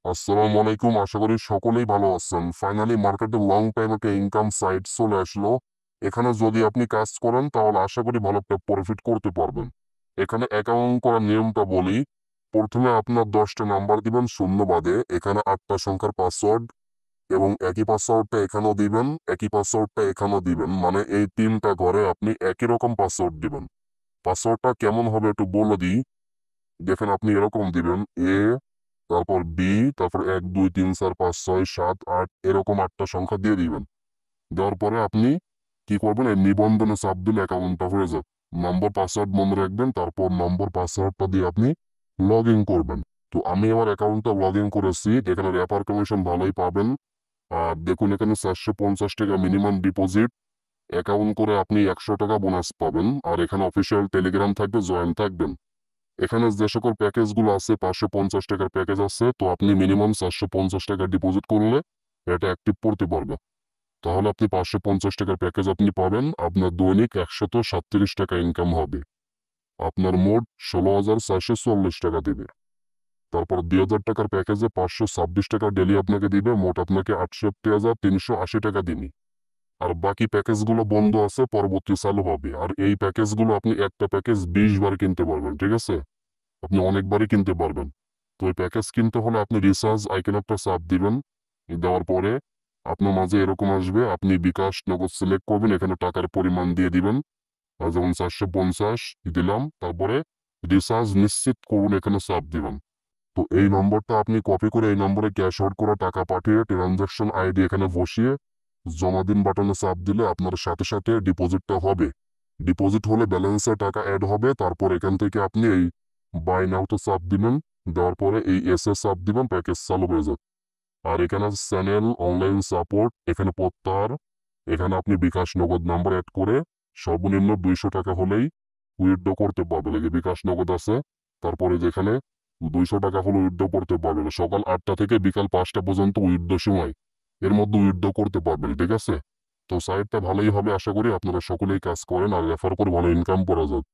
আসসালামু আলাইকুম। আশা করি সকলেই ভালো আছেন। ফাইনালি মার্কেটে লং টাইম একটা ইনকাম সাইট চলে আসলো। এখানে যদি আপনি কাজ করেন তাহলে আশা করি ভালো একটা প্রফিট করতে পারবেন। এখানে অ্যাকাউন্ট করার নিয়মটা বলি। প্রথমে আপনার 10টা নাম্বার দিবেন শূন্য বাদে। এখানে 8টা সংখ্যার পাসওয়ার্ড এবং একই পাসওয়ার্ডটা এখানেও দিবেন, একই পাসওয়ার্ডটা এখানেও দিবেন। মানে এই 3টা ঘরে আপনি একই রকম পাসওয়ার্ড দিবেন। পাসওয়ার্ডটা কেমন হবে একটু বলে দিই। দেখেন আপনি এরকম দিবেন তারপর বি, তারপর 1 2 3 4 5 6 7 8 এরকম 8টা সংখ্যা দিয়ে দিবেন। দেওয়ার পরে আপনি কি করবেন, এই নিবন্ধনে চাপ দিলে অ্যাকাউন্টটা হয়ে যাবে। নম্বর পাসওয়ার্ড মনে রাখবেন, তারপর নম্বর পাসওয়ার্ডটা দিয়ে আপনি লগ ইন করবেন। তো আমি আমার অ্যাকাউন্টটা লগ ইন করেছি। এখানে রেফার কমিশন ভালোই পাবেন। আর দেখুন এখানে 450 টাকা মিনিমাম ডিপোজিট। অ্যাকাউন্ট করে আপনি 100 টাকা বোনাস পাবেন। আর এখানে অফিসিয়াল টেলিগ্রাম থাকবে, জয়েন থাকবেন। এখানে যে সকল প্যাকেজগুলো আছে 550 টাকার প্যাকেজ আছে, তো আপনি মিনিমাম 450 টাকা ডিপোজিট করলে এটা অ্যাক্টিভ করতে পারবে। তাহলে আপনি 550 টাকার প্যাকেজ আপনি পাবেন। আপনার দৈনিক 137 টাকা ইনকাম হবে। আপনার মোট 16,440 টাকা দিবে। তারপর 2,000 টাকার প্যাকেজে 526 টাকা ডেলি আপনাকে দিবে। মোট আপনাকে 68,380 টাকা দিবে। আর বাকি প্যাকেজগুলো বন্ধ আছে, পরবর্তী চালু হবে। আর এই প্যাকেজগুলো আপনি একটা প্যাকেজ 20 বার কিনতে পারবেন, ঠিক আছে? আপনি অনেকবারই কিনতে পারবেন। তো এই প্যাকেজ কিনতে হলে আপনি রিচার্জ আইকন একটা চাপ দিবেন। দেওয়ার পরে আপনার মাঝে এরকম আসবে, আপনি বিকাশ নগদ সিলেক্ট করবেন, এখানে টাকার পরিমাণ দিয়ে দিবেন। যেমন 450 দিলাম, তারপরে রিচার্জ নিশ্চিত করুন এখানে চাপ দিবেন। তো এই নম্বরটা আপনি কপি করে এই নম্বরে ক্যাশ আউট করা টাকা পাঠিয়ে ট্রানজাকশন আইডি এখানে বসিয়ে জমা দিন বাটনে চাপ দিলে আপনার সাথে সাথে ডিপোজিটটা হবে। ডিপোজিট হলে ব্যালেন্সে টাকা অ্যাড হবে। তারপর এখান থেকে আপনি এই বাই নাওতে চাপ দিবেন। দেওয়ার পরে এই এস এ চাপ দিবেন, প্যাকেজ চালু হয়ে যাবে। আর এখানে আছে চ্যানেল, অনলাইন সাপোর্ট, এখানে প্রত্যাহার। এখানে আপনি বিকাশ নগদ নাম্বার অ্যাড করে সর্বনিম্ন 200 টাকা হলেই উইথড্র করতে পারবেন। এই যে বিকাশ নগদ আছে, তারপরে যেখানে 200 টাকা হলে উইথড্র করতে পারবেন। সকাল 8টা থেকে বিকাল 5টা পর্যন্ত উইথড্র সময়। এর মধ্যে উইথড্র করতে পারবেন, ঠিক আছে? তো সাইটটা ভালোই হবে, আশা করি আপনারা সকলেই কাজ করেন আর রেফার করে ভালো ইনকাম করা যায়।